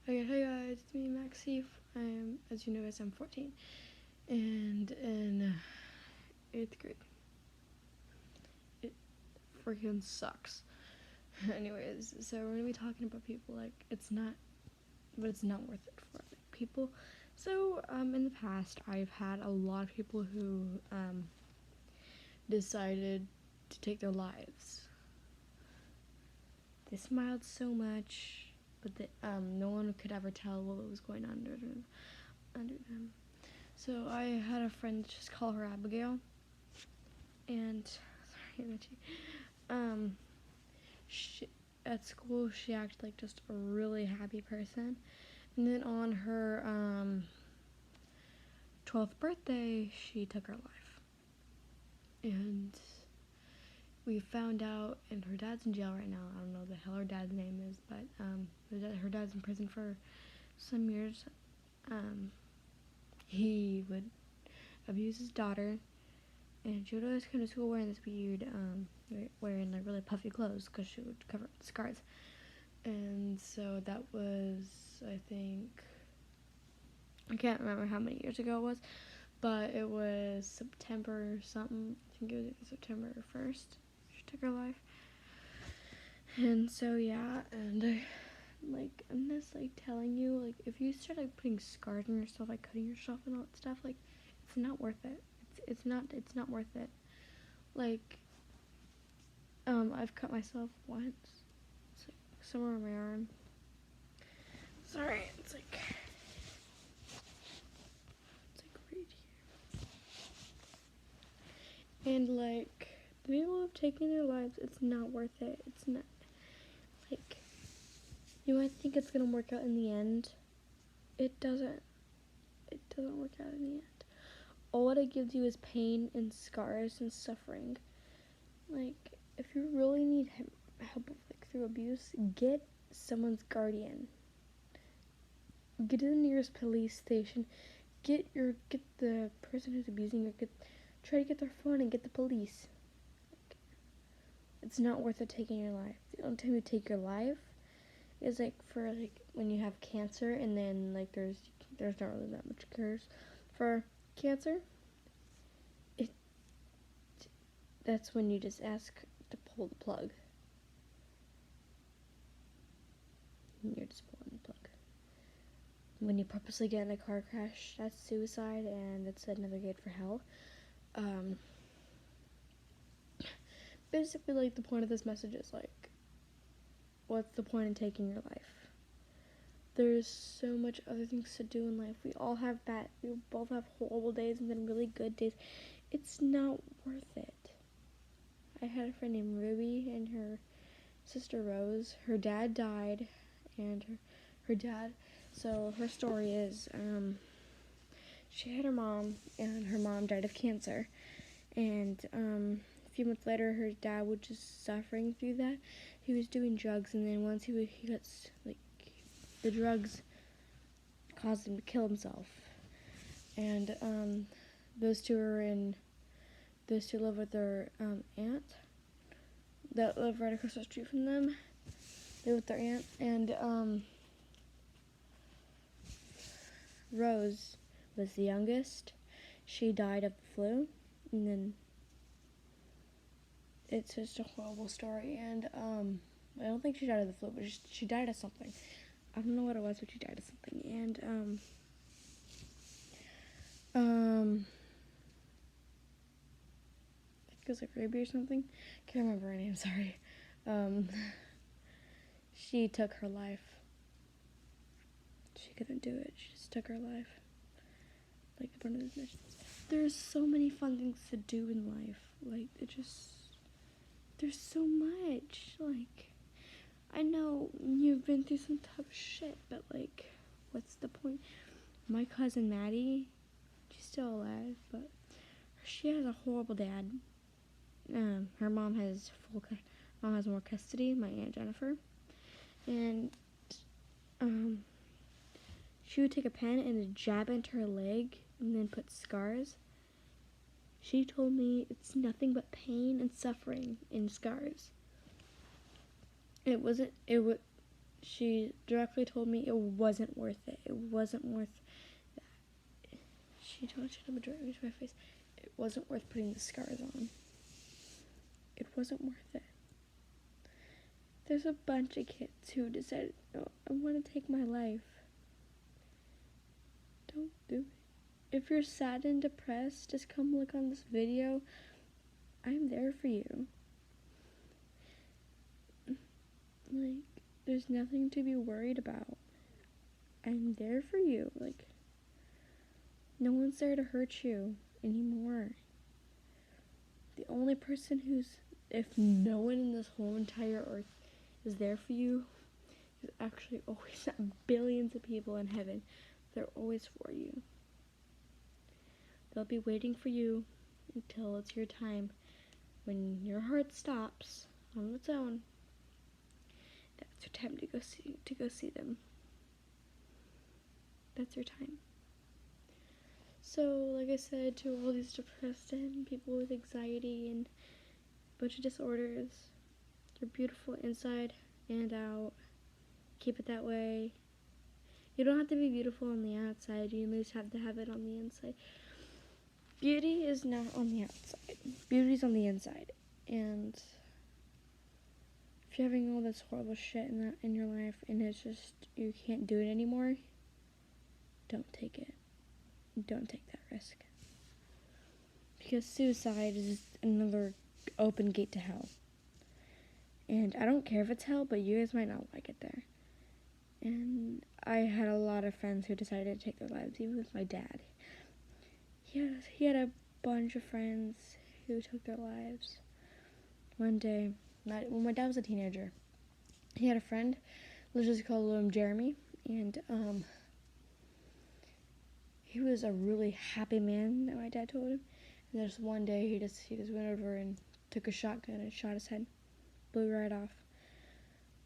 Okay, hey guys, it's me, Maxie. As you know, guys, I'm 14, and in 8th grade. It freaking sucks. Anyways, so we're gonna be talking about people it's not worth it for people. So, in the past, I've had a lot of people who decided to take their lives. They smiled so much, but no one could ever tell what was going on under them. So I had a friend, just call her Abigail, and she, at school she acted like just a really happy person, and then on her 12th birthday she took her life, and we found out, and her dad's in jail right now. I don't know the hell her dad's name is, but her dad's in prison for some years. He would abuse his daughter, and she would always come to school wearing this weird, wearing like really puffy clothes because she would cover up the scars. And so that was, I think, I can't remember how many years ago it was, but it was September something. I think it was September 1st. She took her life. And so yeah, and I'm just telling you, if you start putting scars on yourself, cutting yourself and all that stuff, it's not worth it. It's not worth it. I've cut myself once. It's somewhere on my arm. Sorry, it's right here. And the people who have taken their lives, it's not worth it. It's not you might think it's gonna work out in the end. It doesn't. It doesn't work out in the end. All it gives you is pain and scars and suffering. If you really need help through abuse, get someone's guardian. Get to the nearest police station. Get the person who's abusing you. Try to get their phone and get the police. It's not worth it taking your life. The only time you take your life is for when you have cancer, and then there's not really that much cures for cancer. That's when you just ask to pull the plug. You're just pulling the plug. When you purposely get in a car crash, that's suicide, and that's another gate for hell. Basically, the point of this message is what's the point in taking your life? There's so much other things to do in life. We both have horrible days and then really good days. It's not worth it. I had a friend named Ruby and her sister Rose. Her dad died, and so her story is, she had her mom, and her mom died of cancer, and a few months later her dad was just suffering through that. He was doing drugs, and then once he got the drugs caused him to kill himself, and those two live with their aunt that live right across the street from them. They live with their aunt, and Rose was the youngest. She died of the flu, and then it's just a horrible story. And I don't think she died of the flu, but she died of something. I don't know what it was, but she died of something. And I think it was Ruby or something. Can't remember her name. Sorry. She took her life. She couldn't do it. She just took her life. The point of this mission. There's so many fun things to do in life. There's so much. I know you've been through some tough shit, but what's the point? My cousin Maddie, she's still alive, but she has a horrible dad. Her mom has more custody. My Aunt Jennifer, and she would take a pen and jab into her leg and then put scars. She told me it's nothing but pain and suffering in scars. she directly told me it wasn't worth it. It wasn't worth that. She told me directly to my face, it wasn't worth putting the scars on. It wasn't worth it. There's a bunch of kids who decided, no, I want to take my life. Don't do it. If you're sad and depressed, just come look on this video. I'm there for you. Like, there's nothing to be worried about. I'm there for you. Like, no one's there to hurt you anymore. The only person if no one in this whole entire earth is there for you, there's actually always billions of people in heaven. They're always for you. They'll be waiting for you until it's your time. When your heart stops on its own, that's your time to go see them. That's your time. So, like I said, to all these depressed and people with anxiety and a bunch of disorders, you're beautiful inside and out. Keep it that way. You don't have to be beautiful on the outside. You just have to have it on the inside. Beauty is not on the outside. Beauty is on the inside. And if you're having all this horrible shit in your life and it's just you can't do it anymore, don't take it. Don't take that risk. Because suicide is another open gate to hell. And I don't care if it's hell, but you guys might not like it there. And I had a lot of friends who decided to take their lives, even with my dad. He had a bunch of friends who took their lives. One day, when my dad was a teenager, he had a friend, let's just call him Jeremy, and he was a really happy man, that my dad told him. And just one day, he just went over and took a shotgun and shot his head, blew right off.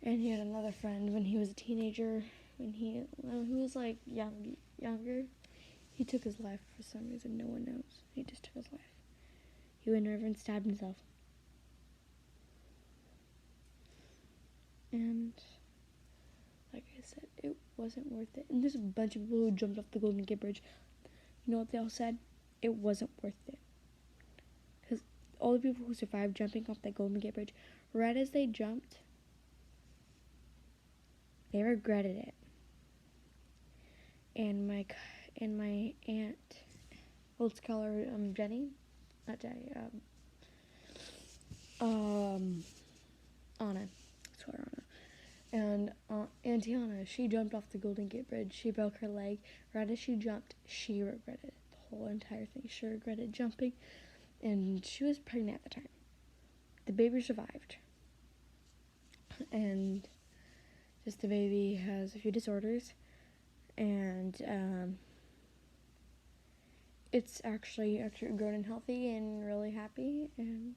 And he had another friend when he was a teenager, when he was like younger. He took his life for some reason, no one knows. He just took his life. He went over and stabbed himself. And like I said, it wasn't worth it. And there's a bunch of people who jumped off the Golden Gate Bridge. You know what they all said? It wasn't worth it. Because all the people who survived jumping off that Golden Gate Bridge, right as they jumped, they regretted it. And my aunt, let's call her Jenny, not Jenny, Anna, let's call her Anna. And Auntie Anna, she jumped off the Golden Gate Bridge. She broke her leg. Right as she jumped, she regretted it. The whole entire thing. She regretted jumping. And she was pregnant at the time. The baby survived. And just the baby has a few disorders. And it's actually grown and healthy and really happy. And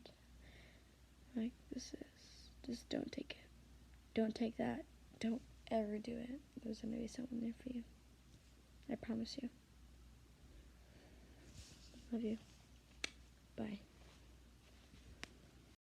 like, just don't take it. Don't take that. Don't ever do it. There's going to be someone there for you. I promise you. Love you. Bye.